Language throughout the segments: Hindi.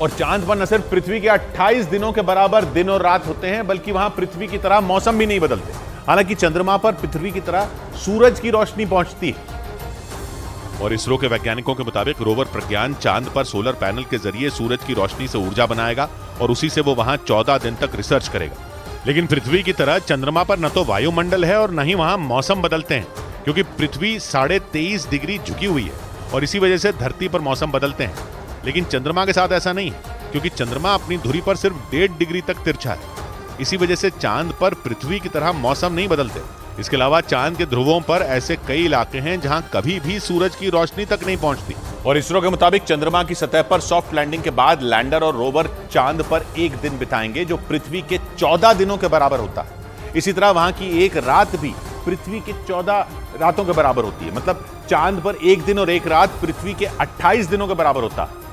और चांद पर न सिर्फ पृथ्वी के 28 दिनों के बराबर दिन और रात होते हैं, बल्कि वहां पृथ्वी की तरह मौसम भी नहीं बदलते। हालांकि चंद्रमा पर पृथ्वी की तरह सूरज की रोशनी पहुंचती है। और इसरो के वैज्ञानिकों के मुताबिक रोवर प्रज्ञान चांद पर सोलर पैनल के जरिए सूरज की रोशनी से ऊर्जा बनाएगा और उसी से वो वहां 14 दिन तक रिसर्च करेगा। लेकिन पृथ्वी की तरह चंद्रमा पर न तो वायुमंडल है और न ही वहां मौसम बदलते हैं, क्योंकि पृथ्वी 23.5 डिग्री झुकी हुई है और इसी वजह से धरती पर मौसम बदलते हैं। लेकिन चंद्रमा के साथ ऐसा नहीं है, क्योंकि चंद्रमा अपनी धुरी पर सिर्फ 1.5 डिग्री तक तिरछा है। इसी वजह से चांद पर पृथ्वी की तरह मौसम नहीं बदलते। इसके अलावा चांद के ध्रुवों पर ऐसे कई इलाके हैं जहां कभी भी सूरज की रोशनी तक नहीं पहुंचती। और इसरो के मुताबिक चंद्रमा की सतह पर सॉफ्ट लैंडिंग के बाद लैंडर और रोवर चांद पर एक दिन बिताएंगे, जो पृथ्वी के 14 दिनों के बराबर होता है। इसी तरह वहां की एक रात भी पृथ्वी के 14 रातों के बराबर होती है। मतलब चांद पर एक दिन और एक रात पृथ्वी के 28 दिनों के बराबर होता है।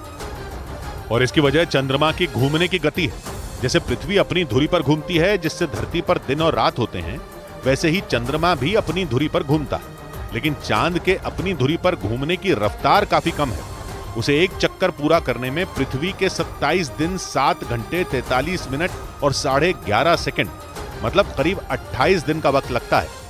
और इसकी वजह चंद्रमा की घूमने की गति है। जैसे पृथ्वी अपनी धुरी पर घूमती है, जिससे धरती पर दिन और रात होते हैं, वैसे ही चंद्रमा भी अपनी धुरी पर घूमता है। लेकिन चांद के अपनी धुरी पर घूमने की रफ्तार काफी कम है। उसे एक चक्कर पूरा करने में पृथ्वी के 27 दिन 7 घंटे 43 मिनट और 11.5 सेकंड, मतलब करीब 28 दिन का वक्त लगता है।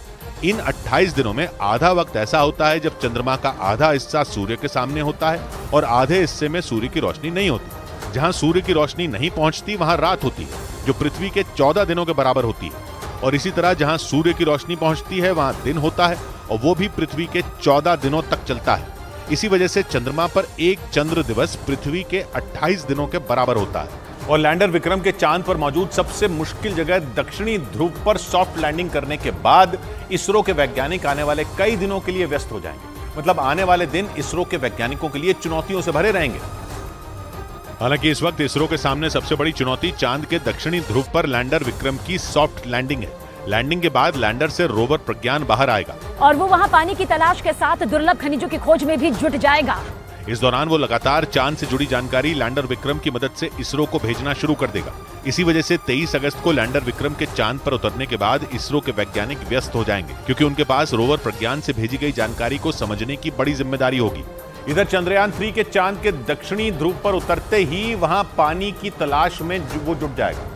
इन 28 दिनों में आधा वक्त ऐसा होता है जब चंद्रमा का आधा हिस्सा सूर्य के सामने होता है और आधे हिस्से में सूर्य की रोशनी नहीं होती। जहां सूर्य की रोशनी नहीं पहुंचती वहां रात होती है, जो पृथ्वी के 14 दिनों के बराबर होती है। और इसी तरह जहां सूर्य की रोशनी पहुंचती है वहां दिन होता है, और वो भी पृथ्वी के 14 दिनों तक चलता है। इसी वजह से चंद्रमा पर एक चंद्र दिवस पृथ्वी के 28 दिनों के बराबर होता है। और लैंडर विक्रम के चांद पर मौजूद सबसे मुश्किल जगह दक्षिणी ध्रुव पर सॉफ्ट लैंडिंग करने के बाद इसरो के वैज्ञानिक आने वाले कई दिनों के लिए व्यस्त हो जाएंगे। मतलब आने वाले दिन इसरो के वैज्ञानिकों के लिए चुनौतियों से भरे रहेंगे। हालांकि इस वक्त इसरो के सामने सबसे बड़ी चुनौती चांद के दक्षिणी ध्रुव पर लैंडर विक्रम की सॉफ्ट लैंडिंग है। लैंडिंग के बाद लैंडर से रोवर प्रज्ञान बाहर आएगा और वो वहां पानी की तलाश के साथ दुर्लभ खनिजों की खोज में भी जुट जाएगा। इस दौरान वो लगातार चांद से जुड़ी जानकारी लैंडर विक्रम की मदद से इसरो को भेजना शुरू कर देगा। इसी वजह से 23 अगस्त को लैंडर विक्रम के चांद पर उतरने के बाद इसरो के वैज्ञानिक व्यस्त हो जाएंगे, क्योंकि उनके पास रोवर प्रज्ञान से भेजी गई जानकारी को समझने की बड़ी जिम्मेदारी होगी। इधर चंद्रयान 3 के चांद के दक्षिणी ध्रुव पर उतरते ही वहां पानी की तलाश में वो जुट जाएगा।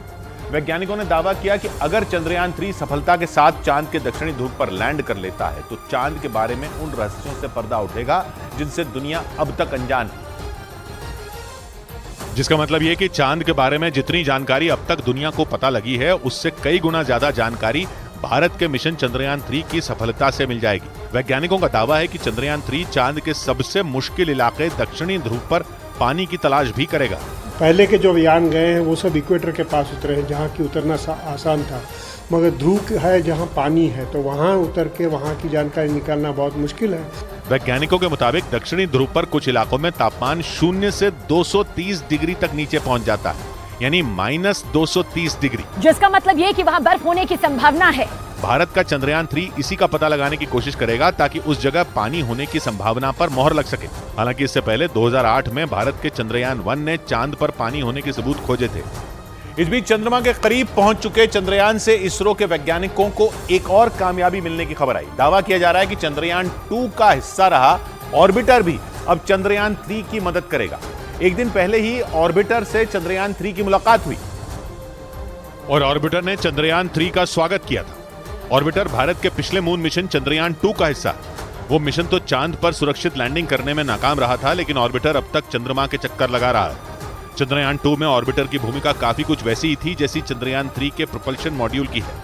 वैज्ञानिकों ने दावा किया कि अगर चंद्रयान 3 सफलता के साथ चांद के दक्षिणी ध्रुव पर लैंड कर लेता है तो चांद के बारे में उन रहस्यों से पर्दा उठेगा जिनसे दुनिया अब तक अनजान है। जिसका मतलब यह कि चांद के बारे में जितनी जानकारी अब तक दुनिया को पता लगी है, उससे कई गुना ज्यादा जानकारी भारत के मिशन चंद्रयान 3 की सफलता से मिल जाएगी। वैज्ञानिकों का दावा है कि चंद्रयान 3 चांद के सबसे मुश्किल इलाके दक्षिणी ध्रुव पर पानी की तलाश भी करेगा। पहले के जो यान गए हैं वो सब इक्वेटर के पास उतरे हैं, जहाँ की उतरना आसान था, मगर ध्रुव है जहाँ पानी है, तो वहाँ उतर के वहाँ की जानकारी निकालना बहुत मुश्किल है। वैज्ञानिकों के मुताबिक दक्षिणी ध्रुव पर कुछ इलाकों में तापमान 0 से 230 डिग्री तक नीचे पहुंच जाता है, यानी -230 डिग्री, जिसका मतलब ये कि वहाँ बर्फ होने की संभावना है। भारत का चंद्रयान 3 इसी का पता लगाने की कोशिश करेगा ताकि उस जगह पानी होने की संभावना पर मोहर लग सके। हालांकि इससे पहले 2008 में भारत के चंद्रयान 1 ने चांद पर पानी होने के सबूत खोजे थे। इस बीच चंद्रमा के करीब पहुंच चुके चंद्रयान से इसरो के वैज्ञानिकों को एक और कामयाबी मिलने की खबर आई। दावा किया जा रहा है कि चंद्रयान 2 का हिस्सा रहा ऑर्बिटर भी अब चंद्रयान 3 की मदद करेगा। एक दिन पहले ही ऑर्बिटर से चंद्रयान 3 की मुलाकात हुई और ऑर्बिटर ने चंद्रयान 3 का स्वागत किया था। ऑर्बिटर भारत के पिछले मून मिशन चंद्रयान 2 का हिस्सा है। वो मिशन तो चांद पर सुरक्षित लैंडिंग करने में नाकाम रहा था, लेकिन ऑर्बिटर अब तक चंद्रमा के चक्कर लगा रहा है। चंद्रयान 2 में ऑर्बिटर की भूमिका काफी कुछ वैसी ही थी जैसी चंद्रयान 3 के प्रोपल्शन मॉड्यूल की है।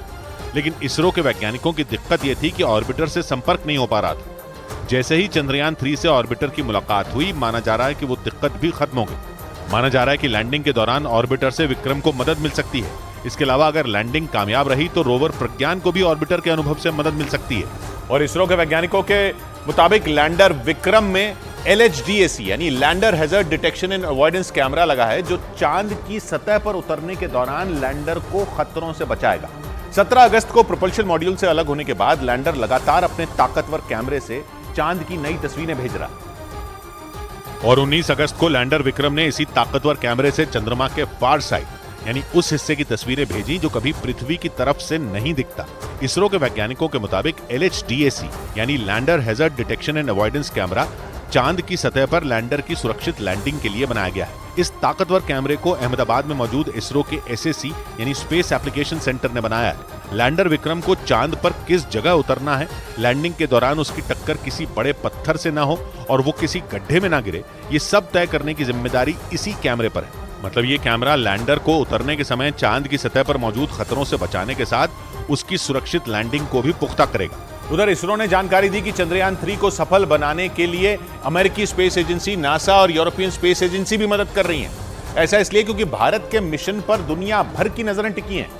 लेकिन इसरो के वैज्ञानिकों की दिक्कत यह थी कि ऑर्बिटर से संपर्क नहीं हो पा रहा था। जैसे ही चंद्रयान 3 से ऑर्बिटर की मुलाकात हुई, माना जा रहा है कि वो दिक्कत भी खत्म हो गई। माना जा रहा है कि लैंडिंग के दौरान ऑर्बिटर से विक्रम को मदद मिल सकती है। इसके अलावा अगर लैंडिंग कामयाब रही तो रोवर प्रज्ञान को भी ऑर्बिटर के अनुभव से मदद मिल सकती है। और इसरो के वैज्ञानिकों के मुताबिक लैंडर विक्रम में LHDAC यानी lander hazard detection and avoidance camera लगा है, जो चांद की सतह पर उतरने के दौरान लैंडर को खतरों से बचाएगा। 17 अगस्त को प्रोपल्शन मॉड्यूल से अलग होने के बाद लैंडर लगातार अपने ताकतवर कैमरे से चांद की नई तस्वीरें भेज रहा है। और 19 अगस्त को लैंडर विक्रम ने इसी ताकतवर कैमरे से चंद्रमा के फार साइड यानी उस हिस्से की तस्वीरें भेजी जो कभी पृथ्वी की तरफ से नहीं दिखता। इसरो के वैज्ञानिकों के मुताबिक LHDAC यानी lander hazard detection and avoidance camera चांद की सतह पर लैंडर की सुरक्षित लैंडिंग के लिए बनाया गया है। इस ताकतवर कैमरे को अहमदाबाद में मौजूद इसरो के SAC यानी स्पेस एप्लीकेशन सेंटर ने बनाया है। लैंडर विक्रम को चांद पर किस जगह उतरना है, लैंडिंग के दौरान उसकी टक्कर किसी बड़े पत्थर से ना हो और वो किसी गड्ढे में ना गिरे, ये सब तय करने की जिम्मेदारी इसी कैमरे पर है। मतलब ये कैमरा लैंडर को उतरने के समय चांद की सतह पर मौजूद खतरों से बचाने के साथ उसकी सुरक्षित लैंडिंग को भी पुख्ता करेगा। उधर इसरो ने जानकारी दी कि चंद्रयान 3 को सफल बनाने के लिए अमेरिकी स्पेस एजेंसी नासा और यूरोपियन स्पेस एजेंसी भी मदद कर रही हैं। ऐसा इसलिए क्योंकि भारत के मिशन पर दुनिया भर की नजरें टिकी हैं।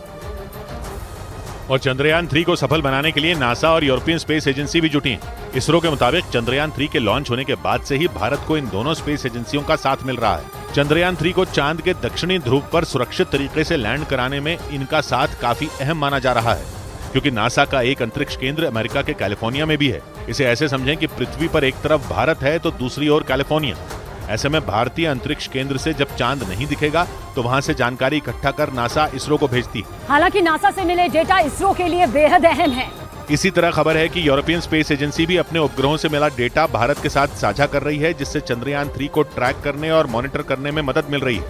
और चंद्रयान 3 को सफल बनाने के लिए नासा और यूरोपियन स्पेस एजेंसी भी जुटी हैं। इसरो के मुताबिक चंद्रयान 3 के लॉन्च होने के बाद से ही भारत को इन दोनों स्पेस एजेंसियों का साथ मिल रहा है। चंद्रयान 3 को चांद के दक्षिणी ध्रुव पर सुरक्षित तरीके से लैंड कराने में इनका साथ काफी अहम माना जा रहा है, क्योंकि नासा का एक अंतरिक्ष केंद्र अमेरिका के कैलिफोर्निया में भी है। इसे ऐसे समझें कि पृथ्वी पर एक तरफ भारत है तो दूसरी ओर कैलिफोर्निया। ऐसे में भारतीय अंतरिक्ष केंद्र से जब चांद नहीं दिखेगा तो वहां से जानकारी इकट्ठा कर नासा इसरो को भेजती है। हालांकि नासा से मिले डेटा इसरो के लिए बेहद अहम है। इसी तरह खबर है कि यूरोपियन स्पेस एजेंसी भी अपने उपग्रहों से मिला डेटा भारत के साथ साझा कर रही है, जिससे चंद्रयान 3 को ट्रैक करने और मॉनिटर करने में मदद मिल रही है।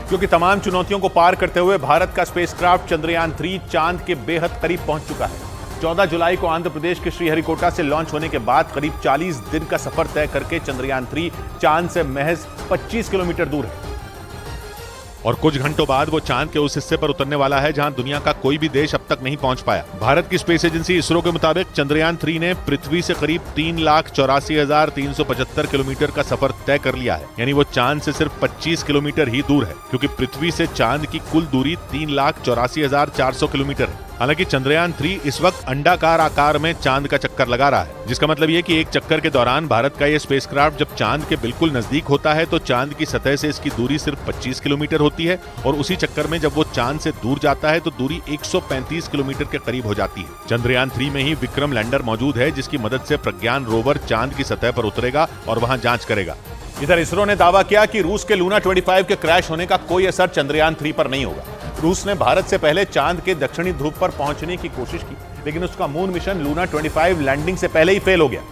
क्योंकि तमाम चुनौतियों को पार करते हुए भारत का स्पेसक्राफ्ट चंद्रयान 3 चांद के बेहद करीब पहुंच चुका है। 14 जुलाई को आंध्र प्रदेश के श्रीहरिकोटा से लॉन्च होने के बाद करीब 40 दिन का सफर तय करके चंद्रयान 3 चांद से महज 25 किलोमीटर दूर है और कुछ घंटों बाद वो चांद के उस हिस्से पर उतरने वाला है जहां दुनिया का कोई भी देश अब तक नहीं पहुंच पाया। भारत की स्पेस एजेंसी इसरो के मुताबिक चंद्रयान 3 ने पृथ्वी से करीब 3,84,375 किलोमीटर का सफर तय कर लिया है, यानी वो चांद से सिर्फ 25 किलोमीटर ही दूर है, क्योंकि पृथ्वी से चांद की कुल दूरी 3,84,400 किलोमीटर है। हालांकि चंद्रयान 3 इस वक्त अंडाकार आकार में चांद का चक्कर लगा रहा है, जिसका मतलब ये कि एक चक्कर के दौरान भारत का ये स्पेसक्राफ्ट जब चांद के बिल्कुल नजदीक होता है तो चांद की सतह से इसकी दूरी सिर्फ 25 किलोमीटर होती है और उसी चक्कर में जब वो चांद से दूर जाता है तो दूरी 135 किलोमीटर के करीब हो जाती है। चंद्रयान 3 में ही विक्रम लैंडर मौजूद है, जिसकी मदद से प्रज्ञान रोवर चांद की सतह पर उतरेगा और वहां जांच करेगा। इधर इसरो ने दावा किया कि रूस के लूना 25 के क्रैश होने का कोई असर चंद्रयान 3 पर नहीं होगा। रूस ने भारत से पहले चांद के दक्षिणी ध्रुव पर पहुंचने की कोशिश की, लेकिन उसका मून मिशन लूना 25 लैंडिंग से पहले ही फेल हो गया,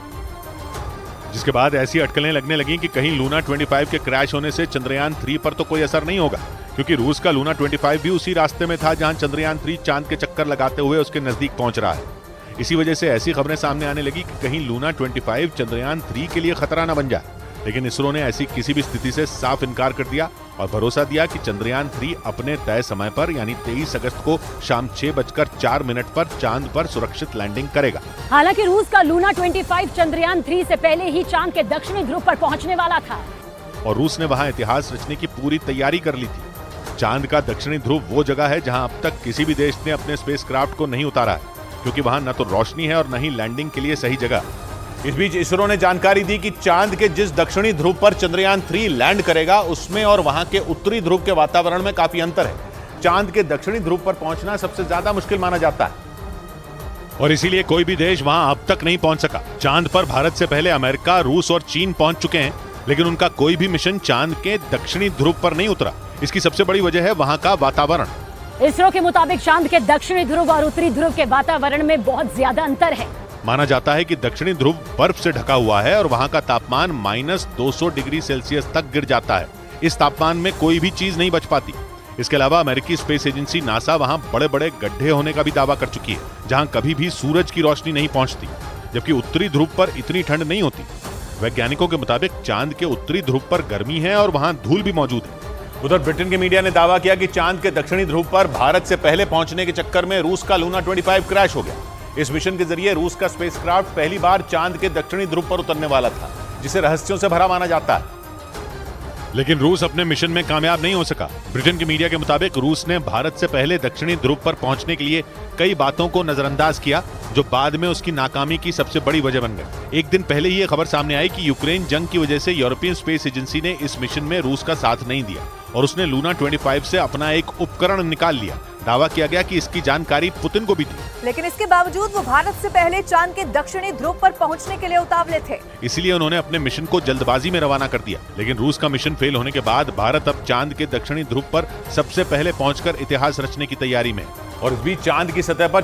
जिसके बाद ऐसी अटकलें लगने लगी कि कहीं लूना 25 के क्रैश होने से चंद्रयान 3 पर तो कोई असर नहीं होगा, क्योंकि रूस का लूना 25 भी उसी रास्ते में था जहां चंद्रयान 3 चांद के चक्कर लगाते हुए उसके नजदीक पहुंच रहा है। इसी वजह से ऐसी खबरें सामने आने लगी कि कहीं लूना 25 चंद्रयान 3 के लिए खतरा न बन जाए, लेकिन इसरो ने ऐसी किसी भी स्थिति से साफ इनकार कर दिया और भरोसा दिया कि चंद्रयान 3 अपने तय समय पर यानी 23 अगस्त को शाम 6:04 पर चांद पर सुरक्षित लैंडिंग करेगा। हालांकि रूस का लूना 25 चंद्रयान 3 से पहले ही चांद के दक्षिणी ध्रुव पर पहुंचने वाला था और रूस ने वहां इतिहास रचने की पूरी तैयारी कर ली थी। चांद का दक्षिणी ध्रुव वो जगह है जहां अब तक किसी भी देश ने अपने स्पेसक्राफ्ट को नहीं उतारा है, क्योंकि वहां न तो रोशनी है और न ही लैंडिंग के लिए सही जगह। इस बीच इसरो ने जानकारी दी कि चांद के जिस दक्षिणी ध्रुव पर चंद्रयान 3 लैंड करेगा उसमें और वहां के उत्तरी ध्रुव के वातावरण में काफी अंतर है। चांद के दक्षिणी ध्रुव पर पहुंचना सबसे ज्यादा मुश्किल माना जाता है और इसीलिए कोई भी देश वहां अब तक नहीं पहुंच सका। चांद पर भारत से पहले अमेरिका, रूस और चीन पहुंच चुके हैं, लेकिन उनका कोई भी मिशन चांद के दक्षिणी ध्रुव पर नहीं उतरा। इसकी सबसे बड़ी वजह है वहां का वातावरण। इसरो के मुताबिक चांद के दक्षिणी ध्रुव और उत्तरी ध्रुव के वातावरण में बहुत ज्यादा अंतर है। माना जाता है कि दक्षिणी ध्रुव बर्फ से ढका हुआ है और वहां का तापमान -200 डिग्री सेल्सियस तक गिर जाता है। इस तापमान में कोई भी चीज नहीं बच पाती। इसके अलावा अमेरिकी स्पेस एजेंसी नासा वहां बड़े बड़े गड्ढे होने का भी दावा कर चुकी है, जहां कभी भी सूरज की रोशनी नहीं पहुंचती, जबकि उत्तरी ध्रुव पर इतनी ठंड नहीं होती। वैज्ञानिकों के मुताबिक चांद के उत्तरी ध्रुव पर गर्मी है और वहां धूल भी मौजूद है। उधर ब्रिटेन के मीडिया ने दावा किया कि चांद के दक्षिणी ध्रुव पर भारत से पहले पहुंचने के चक्कर में रूस का लूना 25 क्रैश हो गया। इस मिशन के जरिए रूस का स्पेसक्राफ्ट पहली बार चांद के दक्षिणी ध्रुव पर उतरने वाला था, जिसे रहस्यों से भरा माना जाता है। लेकिन रूस अपने मिशन में कामयाब नहीं हो सका। ब्रिटेन के मीडिया के मुताबिक रूस ने भारत से पहले दक्षिणी ध्रुव पर पहुंचने के लिए कई बातों को नजरअंदाज किया, जो बाद में उसकी नाकामी की सबसे बड़ी वजह बन गए। एक दिन पहले ही यह खबर सामने आई कि यूक्रेन जंग की वजह से यूरोपियन स्पेस एजेंसी ने इस मिशन में रूस का साथ नहीं दिया और उसने लूना 25 से अपना एक उपकरण निकाल लिया। दावा किया गया कि इसकी जानकारी पुतिन को भी थी, लेकिन इसके बावजूद वो भारत से पहले चांद के दक्षिणी ध्रुव पर पहुंचने के लिए उतावले थे। इसलिए उन्होंने अपने मिशन को जल्दबाजी में रवाना कर दिया। लेकिन रूस का मिशन फेल होने के बाद भारत अब चांद के दक्षिणी ध्रुव पर सबसे पहले पहुंचकर इतिहास रचने की तैयारी में है। और इस बीच चांद की सतह पर